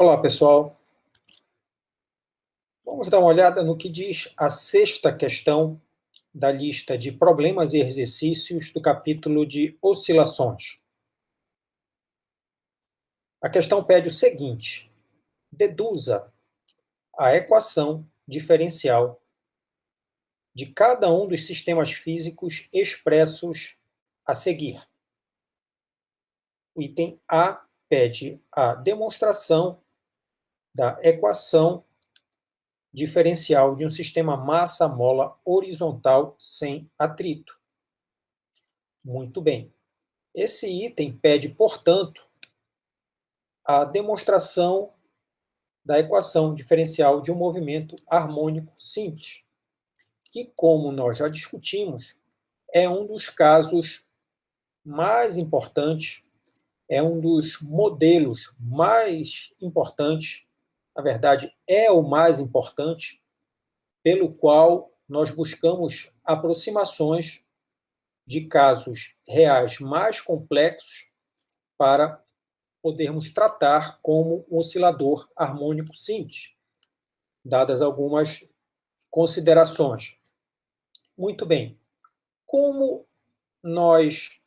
Olá, pessoal. Vamos dar uma olhada no que diz a sexta questão da lista de problemas e exercícios do capítulo de oscilações. A questão pede o seguinte: deduza a equação diferencial de cada um dos sistemas físicos expressos a seguir. O item A pede a demonstração da equação diferencial de um sistema massa-mola horizontal sem atrito. Muito bem. Esse item pede, portanto, a demonstração da equação diferencial de um movimento harmônico simples, que, como nós já discutimos, é um dos casos mais importantes, é um dos modelos mais importantes, na verdade, é o mais importante, pelo qual nós buscamos aproximações de casos reais mais complexos para podermos tratar como um oscilador harmônico simples, dadas algumas considerações. Muito bem. Como nós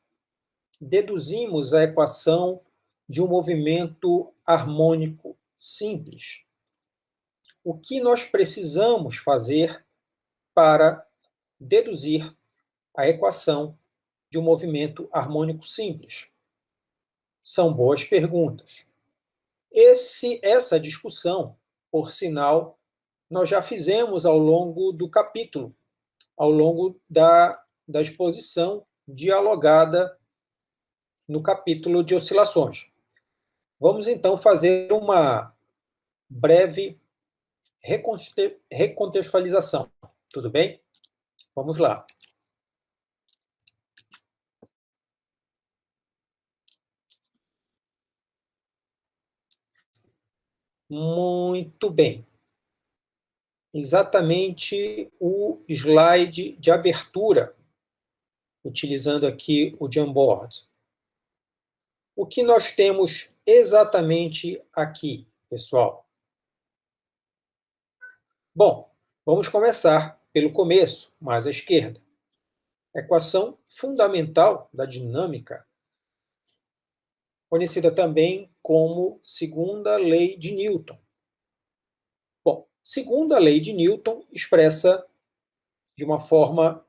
deduzimos a equação de um movimento harmônico simples? O que nós precisamos fazer para deduzir a equação de um movimento harmônico simples? São boas perguntas. Essa discussão, por sinal, nós já fizemos ao longo do capítulo, ao longo da exposição dialogada no capítulo de oscilações. Vamos então fazer uma breve recontextualização. Tudo bem? Vamos lá. Muito bem. Exatamente o slide de abertura, utilizando aqui o Jamboard. O que nós temos exatamente aqui, pessoal? Bom, vamos começar pelo começo, mais à esquerda. Equação fundamental da dinâmica, conhecida também como segunda lei de Newton. Bom, segunda lei de Newton expressa de uma forma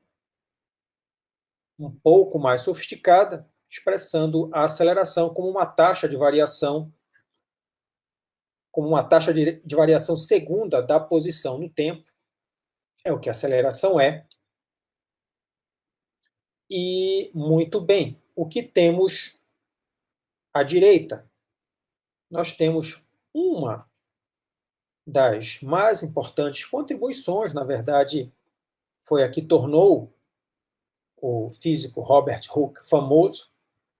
um pouco mais sofisticada, expressando a aceleração como uma taxa de variação, como uma taxa de variação segunda da posição no tempo. É o que a aceleração é. E, muito bem, o que temos à direita? Nós temos uma das mais importantes contribuições, na verdade, foi a que tornou o físico Robert Hooke famoso,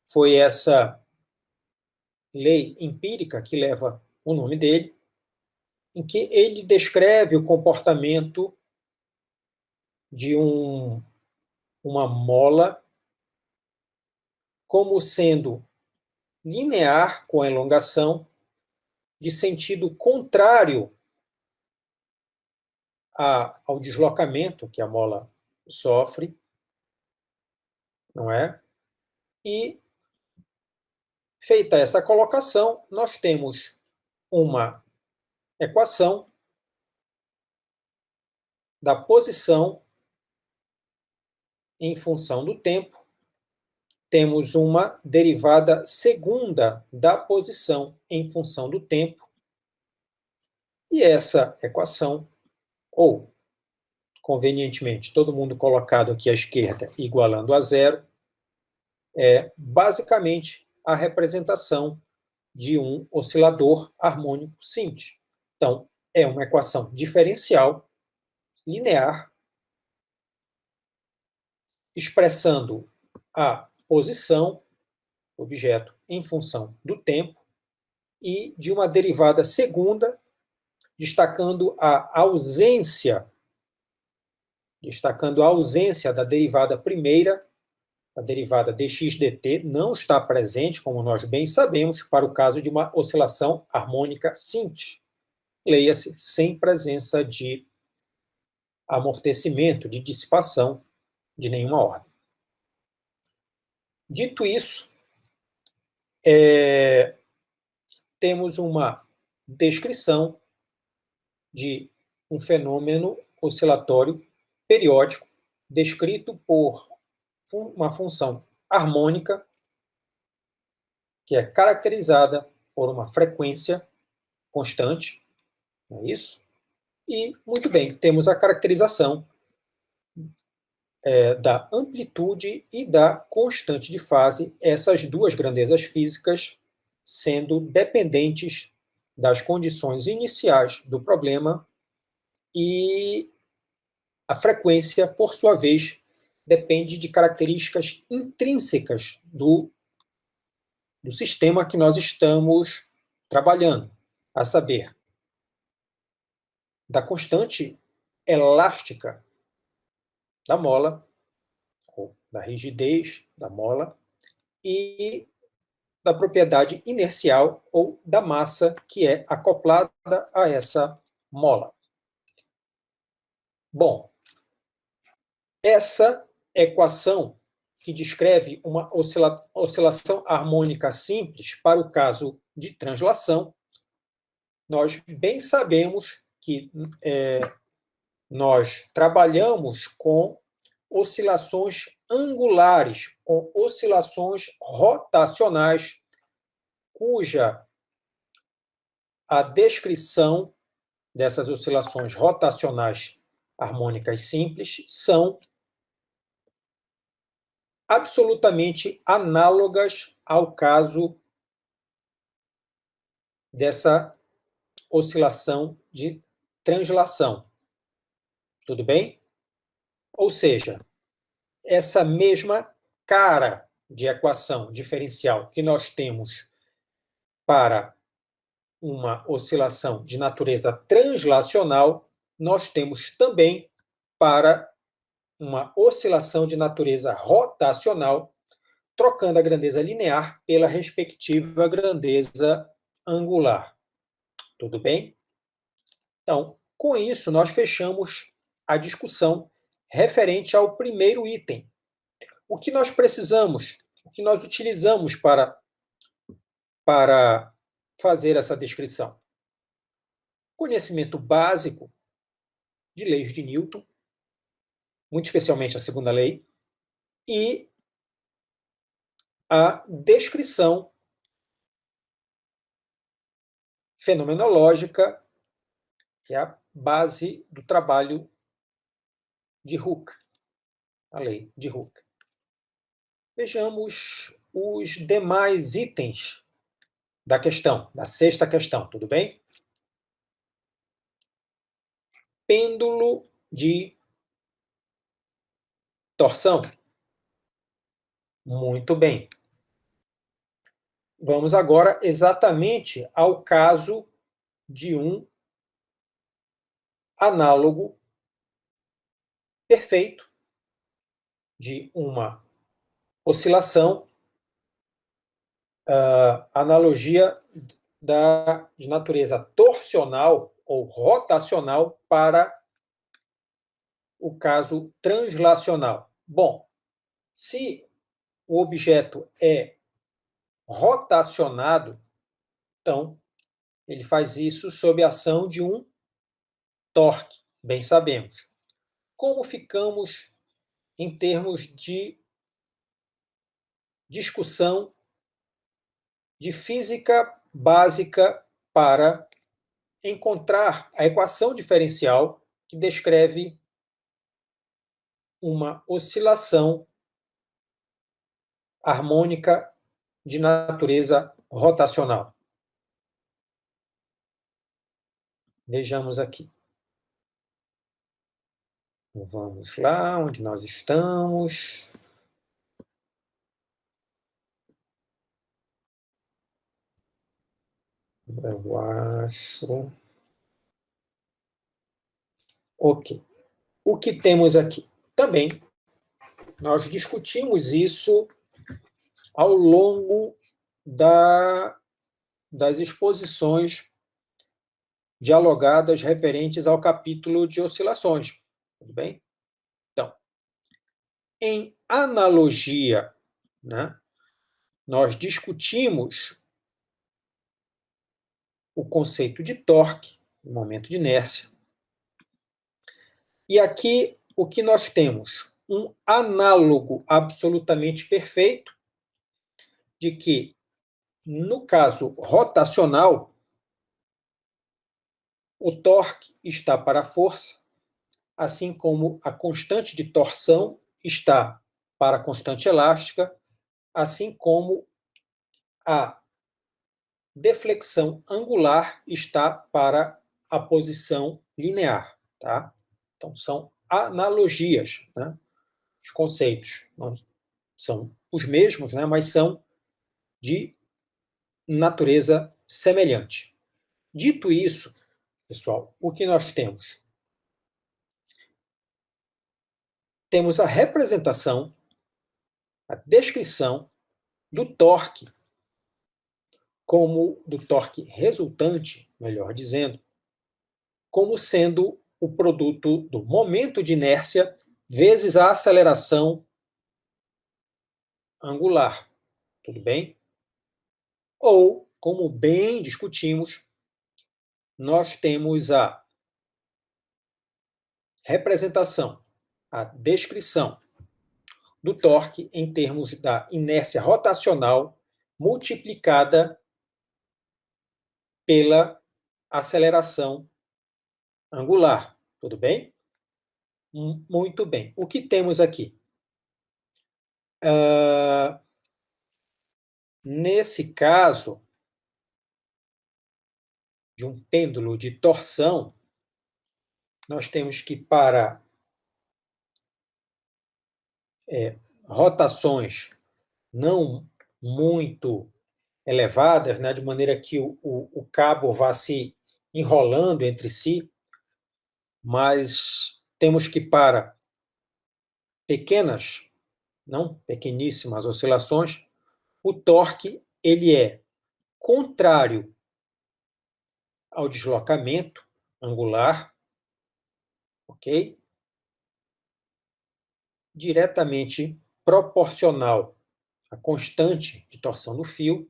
foi essa lei empírica que leva o nome dele, em que ele descreve o comportamento de uma mola como sendo linear com a elongação, de sentido contrário ao deslocamento que a mola sofre, não é? E, feita essa colocação, nós temos uma equação da posição em função do tempo, temos uma derivada segunda da posição em função do tempo, e essa equação, ou, convenientemente, todo mundo colocado aqui à esquerda igualando a zero, é basicamente a representação de um oscilador harmônico simples. Então, é uma equação diferencial linear expressando a posição do objeto em função do tempo e de uma derivada segunda, destacando a ausência da derivada primeira a derivada dx dt não está presente, como nós bem sabemos, para o caso de uma oscilação harmônica simples. Leia-se, sem presença de amortecimento, de dissipação de nenhuma ordem. Dito isso, temos uma descrição de um fenômeno oscilatório periódico descrito por uma função harmônica que é caracterizada por uma frequência constante, não é isso? E, muito bem, temos a caracterização da amplitude e da constante de fase, essas duas grandezas físicas sendo dependentes das condições iniciais do problema, e a frequência, por sua vez, depende de características intrínsecas do sistema que nós estamos trabalhando, a saber, da constante elástica da mola, ou da rigidez da mola, e da propriedade inercial ou da massa que é acoplada a essa mola. Bom, essa equação que descreve uma oscilação harmônica simples para o caso de translação, nós bem sabemos que nós trabalhamos com oscilações angulares, com oscilações rotacionais, cuja a descrição dessas oscilações rotacionais harmônicas simples são absolutamente análogas ao caso dessa oscilação de translação. Tudo bem? Ou seja, essa mesma cara de equação diferencial que nós temos para uma oscilação de natureza translacional, nós temos também para uma oscilação de natureza rotacional, trocando a grandeza linear pela respectiva grandeza angular. Tudo bem? Então, com isso, nós fechamos a discussão referente ao primeiro item. O que nós precisamos, o que nós utilizamos para fazer essa descrição? Conhecimento básico de leis de Newton, muito especialmente a segunda lei, e a descrição fenomenológica, que é a base do trabalho de Hooke, a lei de Hooke. Vejamos os demais itens da questão, da sexta questão, tudo bem? Pêndulo de torção. Muito bem. Vamos agora exatamente ao caso de um análogo perfeito de uma oscilação, analogia de natureza torsional ou rotacional para o caso translacional. Bom, se o objeto é rotacionado, então ele faz isso sob a ação de um torque, bem sabemos. Como ficamos em termos de discussão de física básica para encontrar a equação diferencial que descreve uma oscilação harmônica de natureza rotacional? Vejamos aqui. Vamos lá, onde nós estamos. Eu acho. Ok. O que temos aqui? Também Nós discutimos isso ao longo das exposições dialogadas referentes ao capítulo de oscilações. Tudo bem? Então, em analogia, né, nós discutimos o conceito de torque, no momento de inércia. E aqui o que nós temos? Um análogo absolutamente perfeito de que, no caso rotacional, o torque está para a força, assim como a constante de torção está para a constante elástica, assim como a deflexão angular está para a posição linear. Tá? Então, são analogias. Né? Os conceitos não são os mesmos, né? Mas são de natureza semelhante. Dito isso, pessoal, o que nós temos? Temos a representação, a descrição do torque, como do torque resultante, melhor dizendo, como sendo o produto do momento de inércia vezes a aceleração angular. Tudo bem? Ou, como bem discutimos, nós temos a representação, a descrição do torque em termos da inércia rotacional multiplicada pela aceleração angular. Tudo bem? Muito bem. O que temos aqui? Nesse caso de um pêndulo de torção, nós temos que, para rotações não muito elevadas, né, de maneira que o cabo vá se enrolando entre si, mas temos que, para pequenas, não pequeníssimas oscilações, o torque ele é contrário ao deslocamento angular, ok? Diretamente proporcional à constante de torção do fio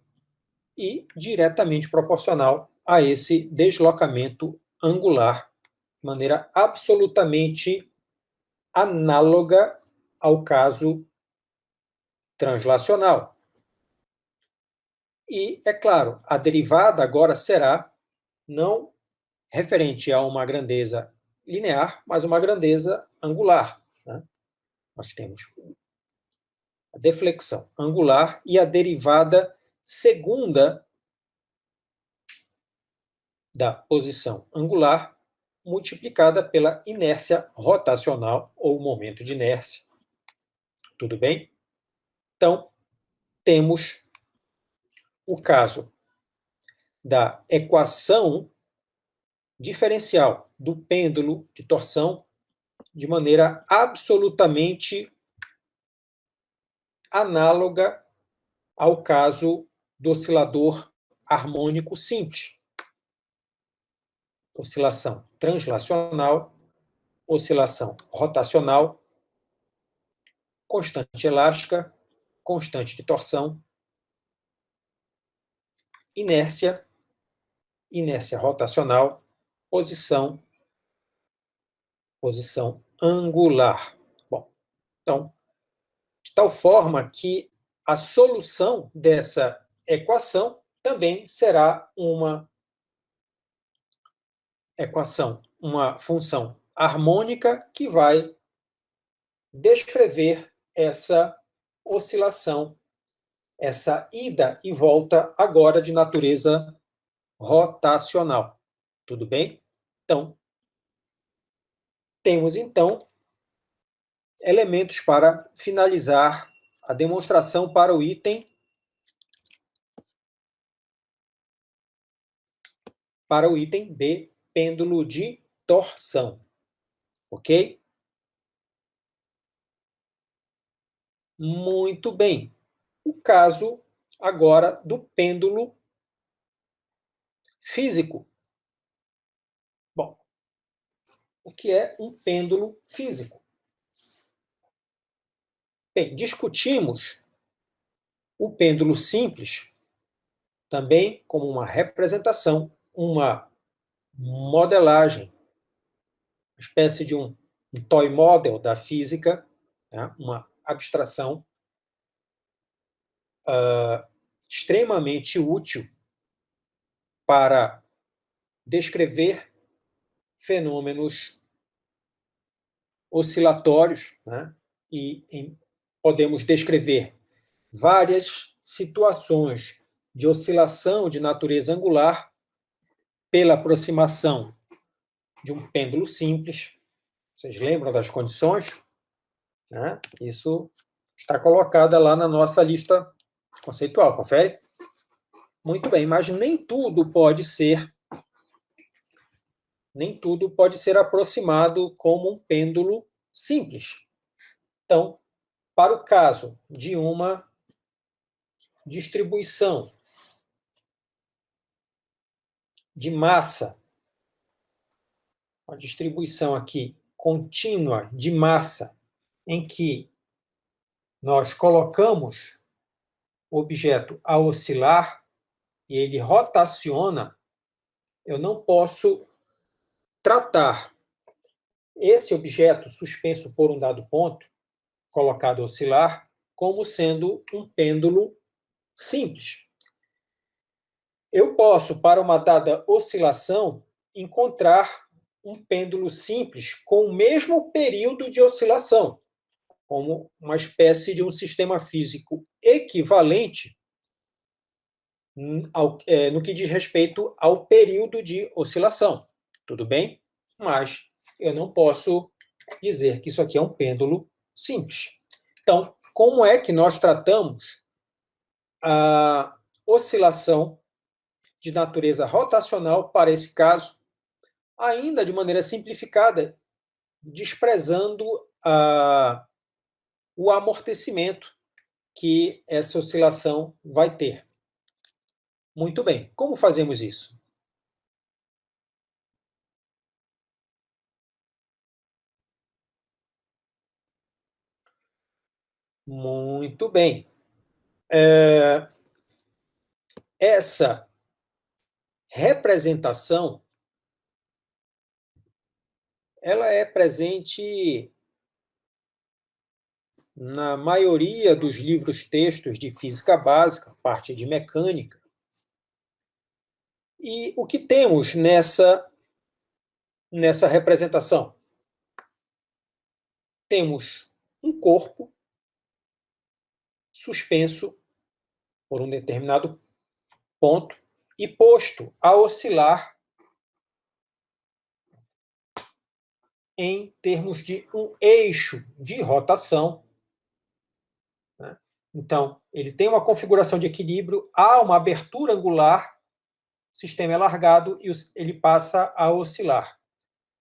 e diretamente proporcional a esse deslocamento angular, de maneira absolutamente análoga ao caso translacional. E, é claro, a derivada agora será não referente a uma grandeza linear, mas uma grandeza angular. Né? Nós temos a deflexão angular e a derivada segunda da posição angular multiplicada pela inércia rotacional ou momento de inércia. Tudo bem? Então, temos o caso da equação diferencial do pêndulo de torção de maneira absolutamente análoga ao caso do oscilador harmônico simples. Oscilação translacional, oscilação rotacional, constante elástica, constante de torção, inércia, inércia rotacional, posição angular. Bom, então, de tal forma que a solução dessa equação também será uma equação, uma função harmônica que vai descrever essa oscilação, essa ida e volta agora de natureza rotacional. Tudo bem? Então, temos então elementos para finalizar a demonstração para o item B, pêndulo de torção. Ok? Muito bem. O caso agora do pêndulo físico. Bom, o que é um pêndulo físico? Bem, discutimos o pêndulo simples também como uma representação, uma modelagem, uma espécie de um toy model da física, tá? Uma abstração extremamente útil para descrever fenômenos oscilatórios, né? Podemos descrever várias situações de oscilação de natureza angular pela aproximação de um pêndulo simples. Vocês lembram das condições? Né? Isso está colocada lá na nossa lista conceitual, confere? Muito bem, mas nem tudo pode ser aproximado como um pêndulo simples. Então, para o caso de uma distribuição de massa, uma distribuição aqui contínua de massa, em que nós colocamos o objeto a oscilar e ele rotaciona, eu não posso tratar esse objeto suspenso por um dado ponto, colocado a oscilar, como sendo um pêndulo simples. Eu posso, para uma dada oscilação, encontrar um pêndulo simples com o mesmo período de oscilação, como uma espécie de um sistema físico equivalente no que diz respeito ao período de oscilação. Tudo bem? Mas eu não posso dizer que isso aqui é um pêndulo simples. Então, como é que nós tratamos a oscilação de natureza rotacional para esse caso, ainda de maneira simplificada, desprezando o amortecimento que essa oscilação vai ter? Muito bem, como fazemos isso? Muito bem. Essa representação, ela é presente na maioria dos livros textos de física básica, parte de mecânica. E o que temos nessa representação? Temos um corpo suspenso por um determinado ponto e posto a oscilar em termos de um eixo de rotação, né? Então, ele tem uma configuração de equilíbrio, há uma abertura angular, o sistema é largado e ele passa a oscilar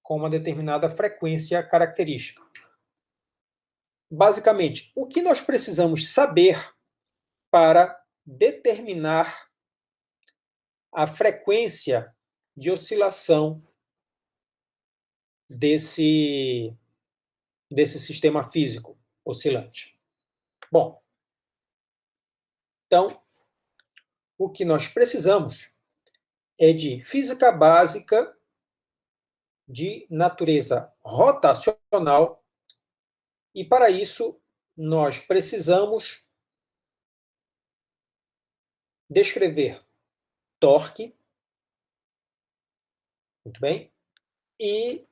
com uma determinada frequência característica. Basicamente, o que nós precisamos saber para determinar a frequência de oscilação desse sistema físico oscilante? Bom, então, o que nós precisamos é de física básica de natureza rotacional, e para isso nós precisamos descrever torque, muito bem, e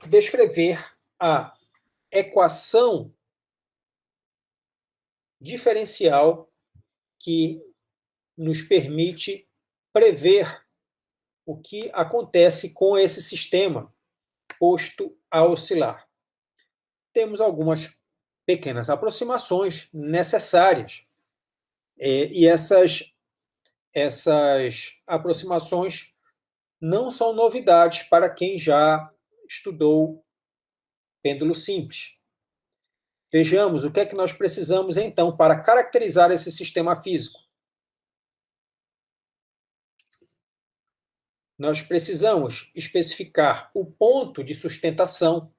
descrever a equação diferencial que nos permite prever o que acontece com esse sistema posto a oscilar. Temos algumas pequenas aproximações necessárias, e essas aproximações não são novidades para quem já estudou pêndulo simples. Vejamos o que é que nós precisamos, então, para caracterizar esse sistema físico. Nós precisamos especificar o ponto de sustentação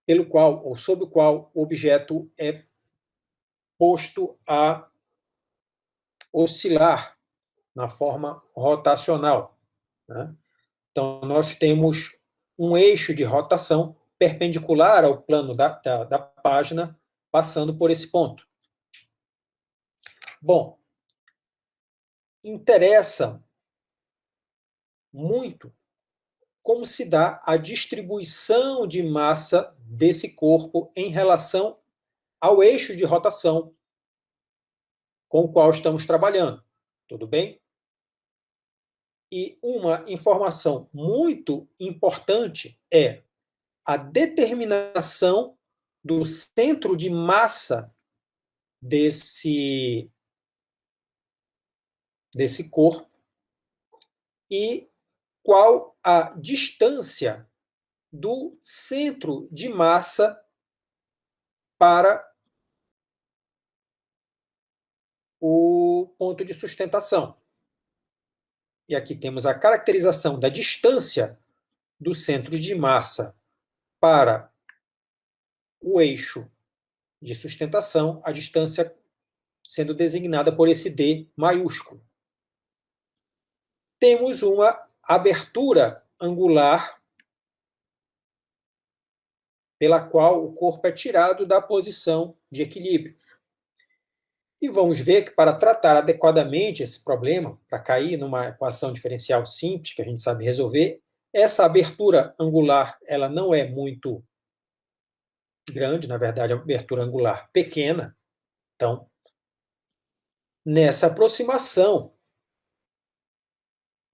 pelo qual ou sob o qual o objeto é posto a oscilar na forma rotacional, né? Então, nós temos um eixo de rotação perpendicular ao plano da página, passando por esse ponto. Bom, interessa muito como se dá a distribuição de massa desse corpo em relação ao eixo de rotação com o qual estamos trabalhando. Tudo bem? E uma informação muito importante é a determinação do centro de massa desse corpo e qual a distância do centro de massa para o ponto de sustentação. E aqui temos a caracterização da distância do centro de massa para o eixo de sustentação, a distância sendo designada por esse D maiúsculo. Temos uma abertura angular pela qual o corpo é tirado da posição de equilíbrio. E vamos ver que para tratar adequadamente esse problema, para cair numa equação diferencial simples, que a gente sabe resolver, essa abertura angular ela não é muito grande, na verdade, é uma abertura angular pequena. Então, nessa aproximação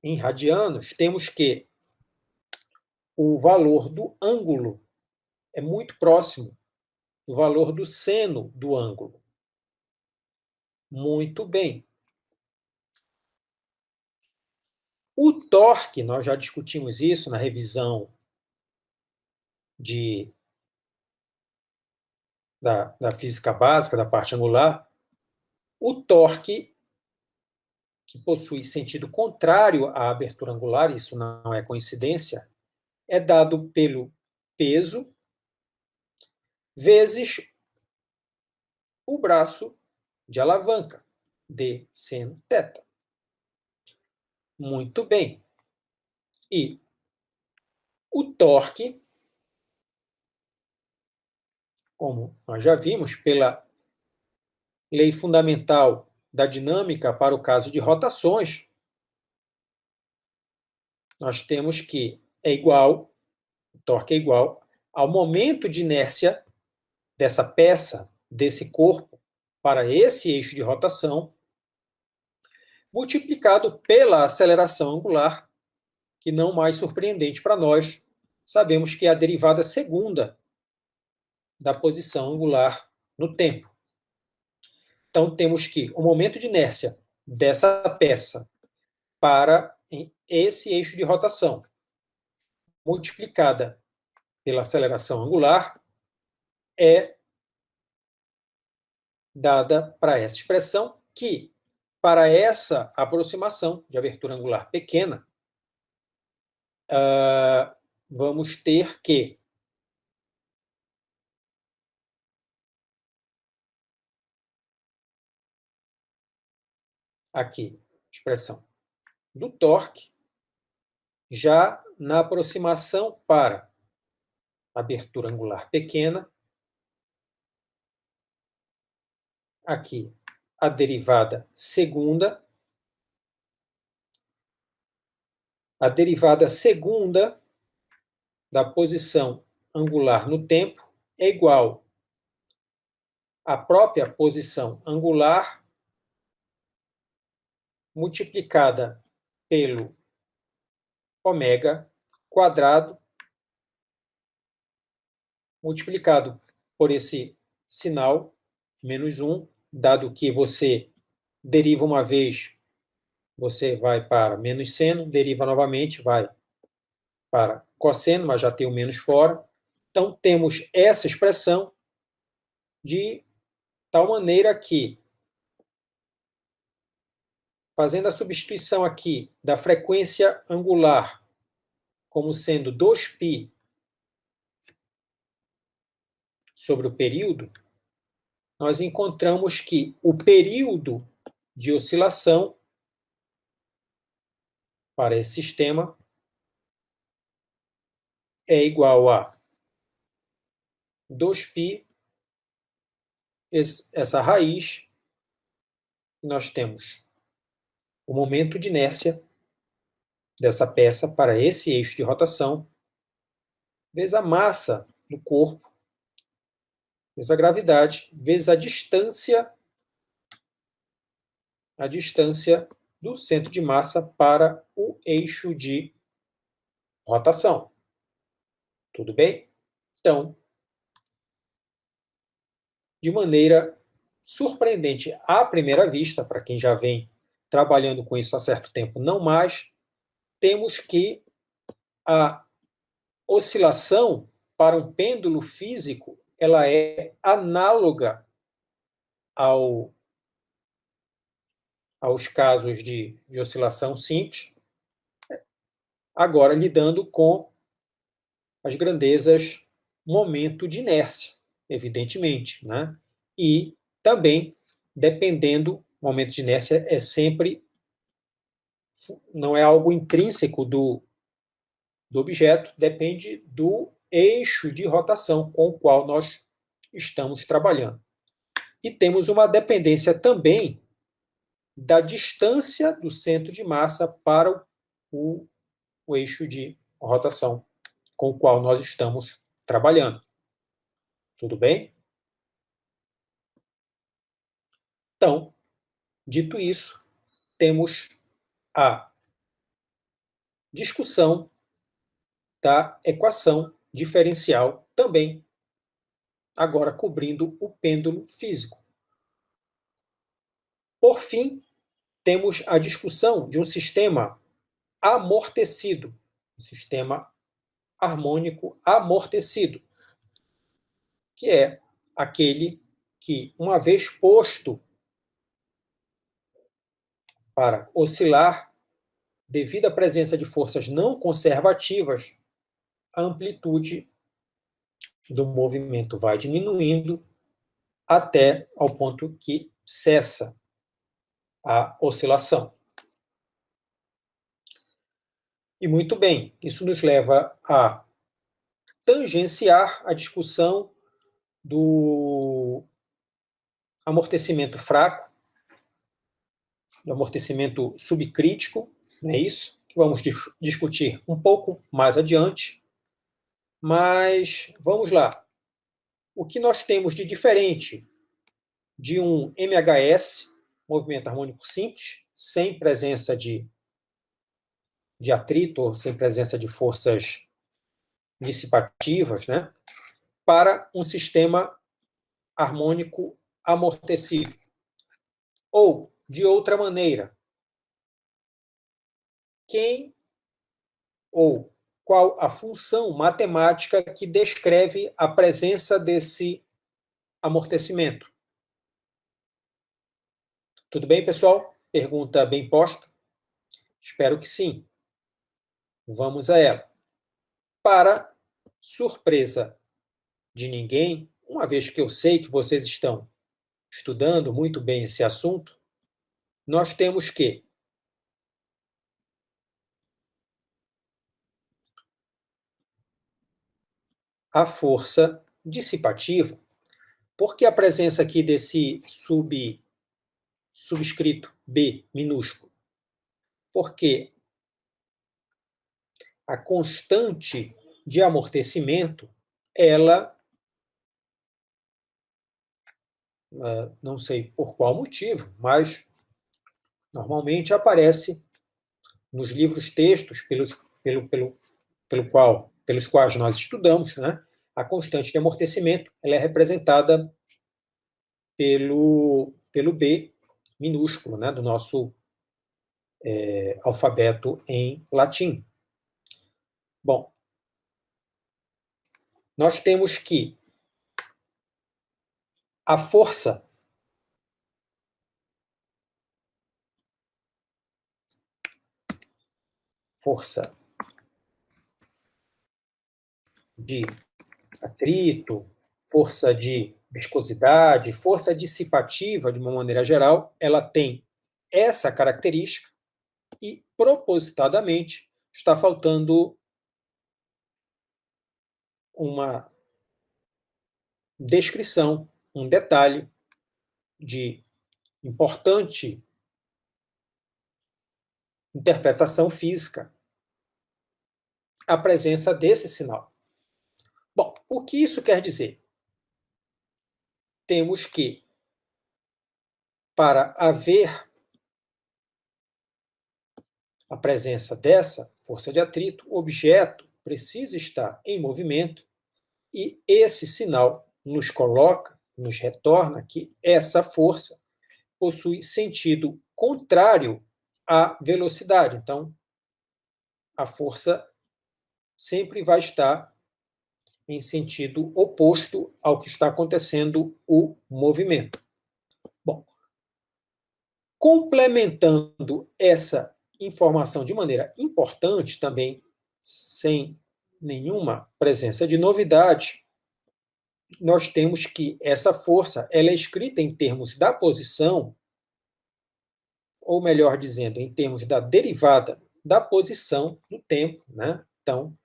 em radianos, temos que o valor do ângulo é muito próximo do valor do seno do ângulo. Muito bem. O torque, nós já discutimos isso na revisão da física básica, da parte angular. O torque, que possui sentido contrário à abertura angular, isso não é coincidência, é dado pelo peso vezes o braço de alavanca, d seno θ. Muito bem. E o torque, como nós já vimos, pela lei fundamental da dinâmica para o caso de rotações, nós temos que o torque é igual ao momento de inércia dessa peça, desse corpo, para esse eixo de rotação, multiplicado pela aceleração angular, que não mais surpreendente para nós, sabemos que é a derivada segunda da posição angular no tempo. Então, temos que o momento de inércia dessa peça para esse eixo de rotação, multiplicada pela aceleração angular, é dada para essa expressão, que, para essa aproximação de abertura angular pequena, vamos ter que aqui, expressão do torque, já na aproximação para abertura angular pequena, aqui a derivada segunda da posição angular no tempo é igual à própria posição angular multiplicada pelo ômega quadrado, multiplicado por esse sinal, menos 1, dado que você deriva uma vez, você vai para menos seno, deriva novamente, vai para cosseno, mas já tem o menos fora, Então, temos essa expressão de tal maneira que, fazendo a substituição aqui da frequência angular como sendo 2π sobre o período, nós encontramos que o período de oscilação para esse sistema é igual a 2π, essa raiz, nós temos o momento de inércia dessa peça para esse eixo de rotação, vezes a massa do corpo, vezes a gravidade, vezes a distância do centro de massa para o eixo de rotação. Tudo bem? Então, de maneira surpreendente à primeira vista, para quem já vem trabalhando com isso há certo tempo, não mais, temos que a oscilação para um pêndulo físico ela é análoga aos casos de oscilação simples, agora lidando com as grandezas momento de inércia, evidentemente, né? E também, dependendo, o momento de inércia é sempre, não é algo intrínseco do objeto, depende do eixo de rotação com o qual nós estamos trabalhando. E temos uma dependência também da distância do centro de massa para o eixo de rotação com o qual nós estamos trabalhando. Tudo bem? Então, dito isso, temos a discussão da equação diferencial também, agora cobrindo o pêndulo físico. Por fim, temos a discussão de um sistema amortecido, um sistema harmônico amortecido, que é aquele que, uma vez posto para oscilar, devido à presença de forças não conservativas, a amplitude do movimento vai diminuindo até ao ponto que cessa a oscilação. E muito bem, isso nos leva a tangenciar a discussão do amortecimento fraco, do amortecimento subcrítico, não é isso? Que vamos discutir um pouco mais adiante. Mas vamos lá. O que nós temos de diferente de um MHS, movimento harmônico simples, sem presença de atrito, ou sem presença de forças dissipativas, né, para um sistema harmônico amortecido? Ou, de outra maneira, quem ou qual a função matemática que descreve a presença desse amortecimento? Tudo bem, pessoal? Pergunta bem posta? Espero que sim. Vamos a ela. Para surpresa de ninguém, uma vez que eu sei que vocês estão estudando muito bem esse assunto, nós temos que a força dissipativa, porque a presença aqui desse subscrito B minúsculo? Porque a constante de amortecimento, ela, não sei por qual motivo, mas normalmente aparece nos livros textos pelos quais nós estudamos, né? A constante de amortecimento ela é representada pelo B minúsculo, né? Do nosso alfabeto em latim. Bom, nós temos que a força de atrito, força de viscosidade, força dissipativa, de uma maneira geral, ela tem essa característica e, propositadamente, está faltando uma descrição, um detalhe de importante interpretação física, a presença desse sinal. Bom, o que isso quer dizer? Temos que, para haver a presença dessa força de atrito, o objeto precisa estar em movimento e esse sinal nos coloca, nos retorna que essa força possui sentido contrário à velocidade. Então, a força sempre vai estar em sentido oposto ao que está acontecendo o movimento. Bom, complementando essa informação de maneira importante também, sem nenhuma presença de novidade, nós temos que essa força ela é escrita em termos da posição, ou melhor dizendo, em termos da derivada da posição no tempo, né? Então,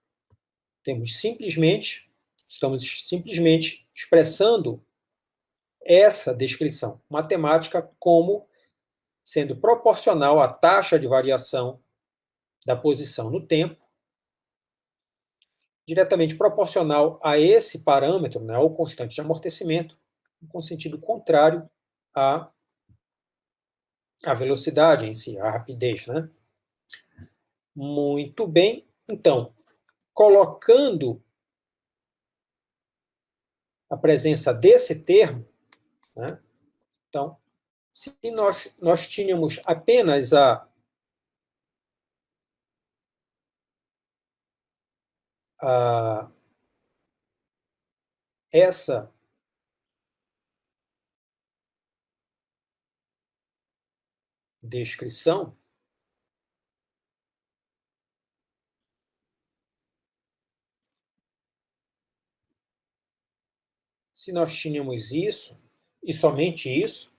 estamos simplesmente expressando essa descrição matemática como sendo proporcional à taxa de variação da posição no tempo, diretamente proporcional a esse parâmetro, né, o constante de amortecimento, com sentido contrário à velocidade em si, à rapidez, né? Muito bem. Então, colocando a presença desse termo, né? Então, se nós tínhamos apenas essa descrição, se nós tínhamos isso, e somente isso,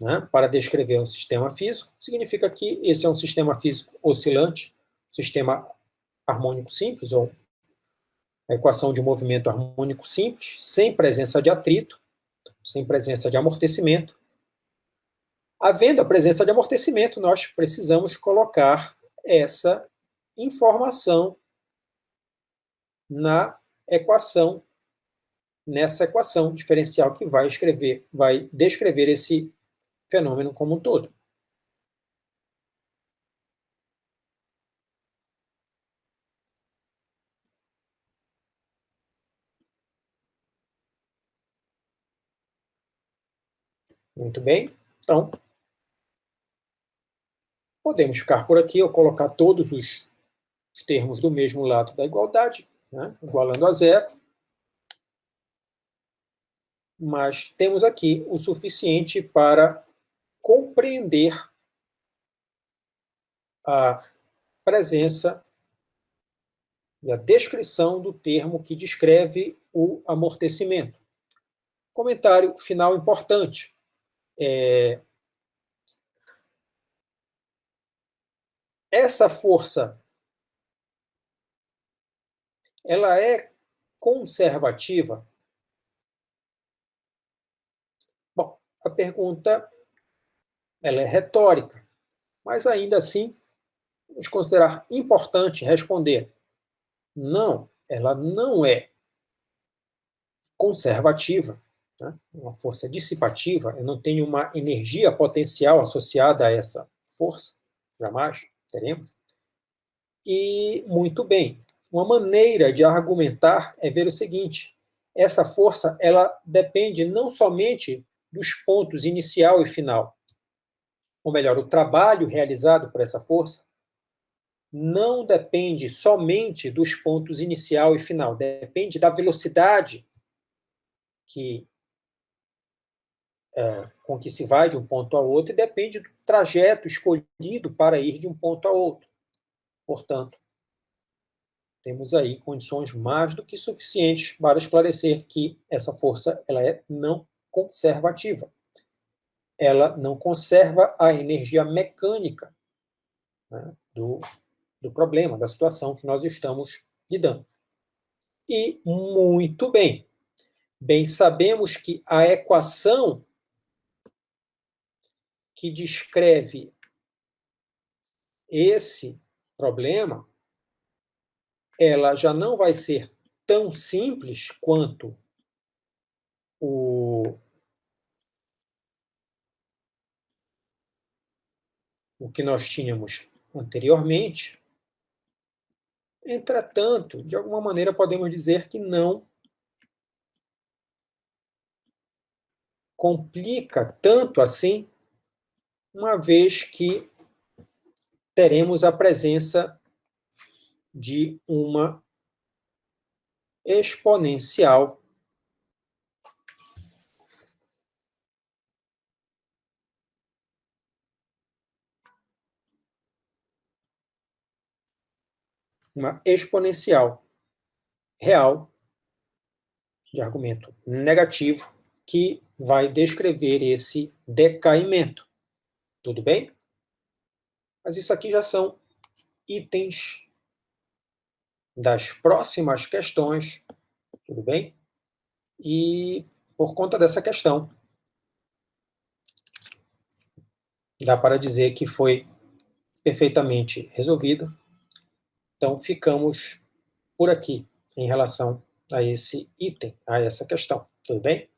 né, para descrever um sistema físico, significa que esse é um sistema físico oscilante, sistema harmônico simples, ou a equação de um movimento harmônico simples, sem presença de atrito, sem presença de amortecimento. Havendo a presença de amortecimento, nós precisamos colocar essa informação na equação, nessa equação diferencial que vai descrever esse fenômeno como um todo. Muito bem. Então, podemos ficar por aqui, ou colocar todos os termos do mesmo lado da igualdade, né, igualando a zero. Mas temos aqui o suficiente para compreender a presença e a descrição do termo que descreve o amortecimento. Comentário final importante. Essa força, ela é conservativa? Bom, a pergunta ela é retórica, mas ainda assim, vamos considerar importante responder. Não, ela não é conservativa, né? Uma força dissipativa, eu não tenho uma energia potencial associada a essa força, jamais teremos. E, muito bem, uma maneira de argumentar é ver o seguinte: essa força ela depende não somente dos pontos inicial e final, ou melhor, o trabalho realizado por essa força, não depende somente dos pontos inicial e final, depende da velocidade com que se vai de um ponto a outro e depende do trajeto escolhido para ir de um ponto a outro. Portanto, temos aí condições mais do que suficientes para esclarecer que essa força ela é não conservativa. Ela não conserva a energia mecânica, né, do problema, da situação que nós estamos lidando. E, muito bem, bem sabemos que a equação que descreve esse problema, ela já não vai ser tão simples quanto o que nós tínhamos anteriormente. Entretanto, de alguma maneira podemos dizer que não complica tanto assim, uma vez que teremos a presença de uma exponencial real de argumento negativo que vai descrever esse decaimento. Tudo bem? Mas isso aqui já são itens das próximas questões, tudo bem? E por conta dessa questão, dá para dizer que foi perfeitamente resolvida. Então, ficamos por aqui em relação a esse item, a essa questão. Tudo bem?